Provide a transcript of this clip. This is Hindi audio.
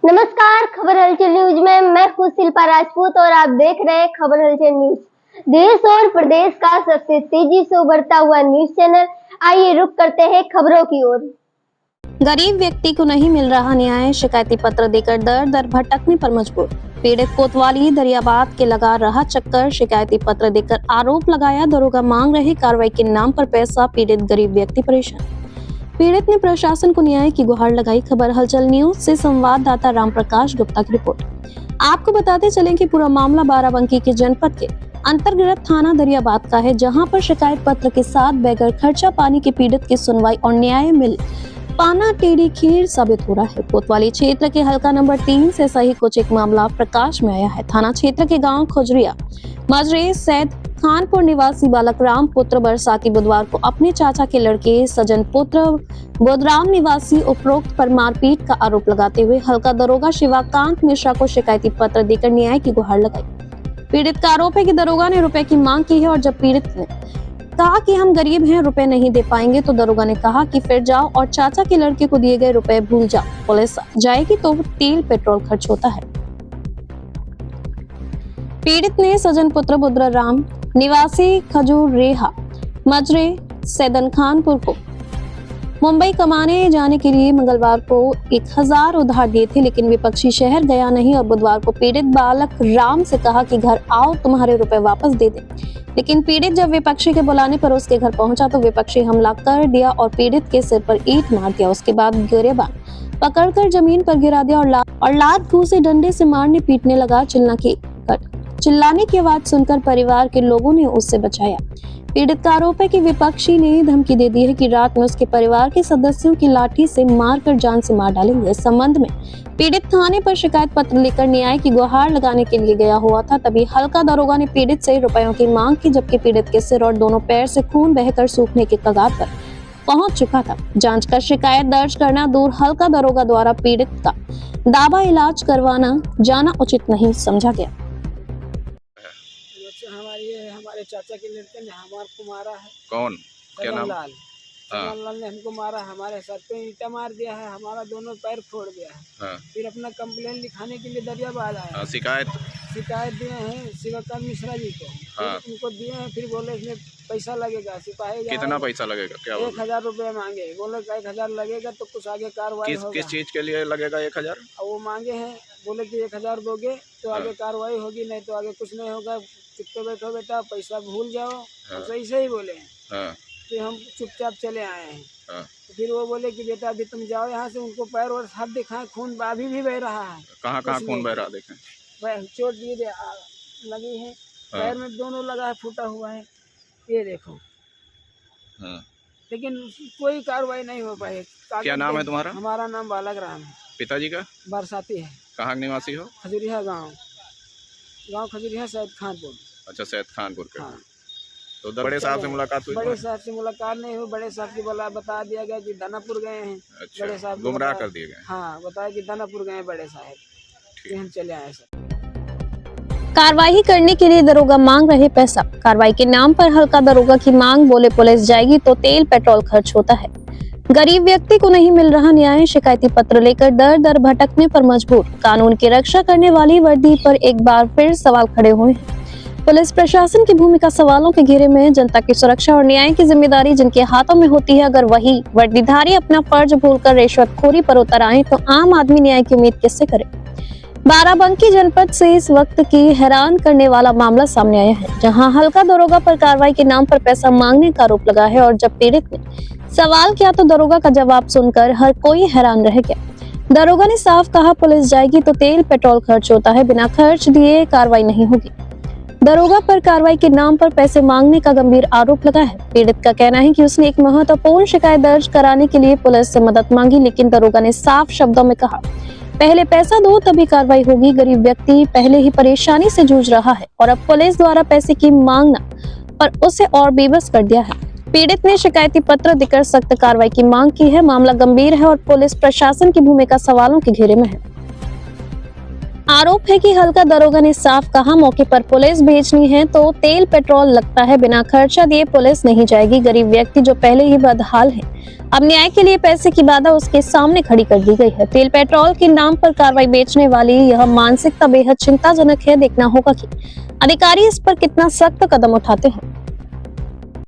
नमस्कार, खबर हलचल न्यूज में मैं हूँ शिल्पा राजपूत और आप देख रहे हैं खबर हलचल न्यूज। देश और प्रदेश का सबसे तेजी से उभरता हुआ न्यूज चैनल। आइए रुक करते हैं खबरों की ओर। गरीब व्यक्ति को नहीं मिल रहा न्याय, शिकायती पत्र देकर दर दर भटकने पर मजबूर। पीड़ित कोतवाली दरियाबाद के लगा रहा चक्कर, शिकायती पत्र देकर आरोप लगाया, दरोगा मांग रहे कार्रवाई के नाम पर पैसा, पीड़ित गरीब व्यक्ति परेशान। पीड़ित ने प्रशासन को न्याय की गुहार लगाई। खबर हलचल न्यूज से संवाददाता रामप्रकाश गुप्ता की रिपोर्ट। आपको बताते चलें कि पूरा मामला बाराबंकी के जनपद के अंतर्गत थाना दरियाबाद का है, जहां पर शिकायत पत्र के साथ बगैर खर्चा पानी के पीड़ित की सुनवाई और न्याय मिल पाना टेढ़ी खीर साबित हो रहा है। कोतवाली क्षेत्र के हलका नंबर 3 से सही कुछ एक मामला प्रकाश में आया है। थाना क्षेत्र के गांव खुजरिया मजरे सैद खानपुर निवासी बालक राम पुत्र बरसाती बुधवार को अपने चाचा के लड़के सजन पुत्र बोधराम निवासी उपरोक्त पर मारपीट का आरोप लगाते हुए हल्का दरोगा शिवाकांत मिश्रा को शिकायती पत्र देकर न्याय की गुहार लगाई। पीड़ित का आरोप है कि दरोगा ने रुपए की मांग की है और जब पीड़ित ने कहा कि हम गरीब हैं, रुपए नहीं दे पाएंगे, तो दरोगा ने कहा कि फिर जाओ और चाचा के लड़के को दिए गए रुपए भूल जाओ, पुलिस जाएगी तो तेल पेट्रोल खर्च होता है। पीड़ित ने सजन पुत्र बुधराम निवासी खजूर रेहा मजरे सैदन खानपुर को मुंबई कमाने जाने के लिए मंगलवार को 1000 उधार दिए थे, लेकिन विपक्षी शहर गया नहीं और बुधवार को पीड़ित बालक राम से कहा कि घर आओ, तुम्हारे रुपए वापस दे दे। लेकिन पीड़ित जब विपक्षी के बुलाने पर उसके घर पहुंचा तो विपक्षी हमला कर दिया और पीड़ित के सिर पर ईंट मार दिया। उसके बाद गिरेबान पकड़कर जमीन पर गिरा दिया और लात घूंसे डंडे से मारने पीटने लगा। चिल्लाने की आवाज सुनकर परिवार के लोगों ने उससे बचाया। पीड़ित का आरोप है कि विपक्षी ने धमकी दे दी है कि रात में उसके परिवार के सदस्यों की लाठी से मारकर जान से मार डालेंगे। इस संबंध में पीड़ित थाने पर शिकायत पत्र लेकर न्याय की गुहार लगाने के लिए गया हुआ था। तभी हल्का दरोगा ने पीड़ित से रुपयों की मांग की, जबकि पीड़ित के सिर और दोनों पैर से खून बहकर सूखने के कगार पर पहुंच चुका था। जांच कर शिकायत दर्ज करना दूर, हल्का दरोगा द्वारा पीड़ित का दावा इलाज करवाना जाना उचित नहीं समझा गया। हमारे चाचा के लड़के ने हमारे को मारा है। कौन? क्या नाम? लाल ने हमको मारा, हमारे सर पे ईंटा मार दिया है, हमारा दोनों पैर फोड़ दिया है। हाँ। फिर अपना कंप्लेन लिखाने के लिए दरियाबाद आया। शिकायत दिए हैं शिवाकांत मिश्रा जी को। हाँ। उनको दिए हैं, फिर बोले इसमें पैसा लगेगा, सिपाही कितना पैसा लगेगा? क्या 1000 रुपये मांगे। बोले 1000 लगेगा तो कुछ आगे कार्रवाई होगा। किस चीज के लिए लगेगा 1000? वो मांगे हैं, बोले कि 1000 दोगे तो आगे कार्रवाई होगी, नहीं तो आगे कुछ नहीं होगा, चुपके बैठो बेटा, पैसा भूल जाओ। तो ऐसे ही बोले हैं। फिर हम चुपचाप चले आए हैं। तो फिर वो बोले कि बेटा अभी तुम जाओ यहाँ से। उनको पैर और हाथ दिखाए, खून अभी भी बह रहा है। कहाँ खून बह रहा? देखें, चोट ये लगी है, पैर में दोनों लगा है, फूटा हुआ है, ये देखो। लेकिन कोई कार्रवाई नहीं हो पाई। क्या नाम है तुम्हारा? हमारा नाम बालक राम है। पिताजी का? बरसाती है। कहाँ निवासी हो? खजुरिया गाँव खजुरिया सैद खानपुर। अच्छा, सैद खानपुर के। हाँ। तो बड़े साहब से मुलाकात हुई? बड़े साहब से मुलाकात नहीं हुई। बड़े साहब की बता दिया गया कि दानापुर गए हैं। अच्छा, बड़े साहब गुमराह कर दिए गए। हाँ, बताया कि दानापुर गए बड़े साहब। हम चले आए सर। कार्रवाई करने के लिए दरोगा मांग रहे पैसा, कार्रवाई के नाम पर हल्का दरोगा की मांग, बोले पुलिस जाएगी तो तेल पेट्रोल खर्च होता है। गरीब व्यक्ति को नहीं मिल रहा न्याय, शिकायती पत्र लेकर दर दर भटकने पर मजबूर। कानून की रक्षा करने वाली वर्दी पर एक बार फिर सवाल खड़े हुए हैं। पुलिस प्रशासन की भूमिका सवालों के घेरे में। जनता की सुरक्षा और न्याय की जिम्मेदारी जिनके हाथों में होती है, अगर वही वर्दीधारी अपना फर्ज भूलकर रिश्वतखोरी पर उतर आए तो आम आदमी न्याय की उम्मीद किससे करे। बाराबंकी जनपद से इस वक्त की हैरान करने वाला मामला सामने आया है, जहां हल्का दरोगा पर कार्रवाई के नाम पर पैसा मांगने का आरोप लगा है और जब पीड़ित ने सवाल किया तो दरोगा का जवाब सुनकर हर कोई हैरान रह गया। दरोगा ने साफ कहा, पुलिस जाएगी तो तेल पेट्रोल खर्च होता है, बिना खर्च दिए कार्रवाई नहीं होगी। दरोगा पर कार्रवाई के नाम पर पैसे मांगने का गंभीर आरोप लगा है। पीड़ित का कहना है कि उसने एक महत्वपूर्ण शिकायत दर्ज कराने के लिए पुलिस से मदद मांगी, लेकिन दरोगा ने साफ शब्दों में कहा, पहले पैसा दो तभी कार्रवाई होगी। गरीब व्यक्ति पहले ही परेशानी से जूझ रहा है और अब पुलिस द्वारा पैसे की मांगना पर उसे और बेबस कर दिया है। पीड़ित ने शिकायती पत्र देकर सख्त कार्रवाई की मांग की है। मामला गंभीर है और पुलिस प्रशासन की भूमिका सवालों के घेरे में है। आरोप है कि हल्का दरोगा ने साफ कहा, मौके पर पुलिस भेजनी है तो तेल पेट्रोल लगता है, बिना खर्चा दिए पुलिस नहीं जाएगी। गरीब व्यक्ति जो पहले ही बदहाल है, अब न्याय के लिए पैसे की बाधा उसके सामने खड़ी कर दी गई है। तेल पेट्रोल के नाम पर कार्रवाई बेचने वाली यह मानसिकता बेहद चिंताजनक है। देखना होगा कि अधिकारी इस पर कितना सख्त कदम उठाते हैं।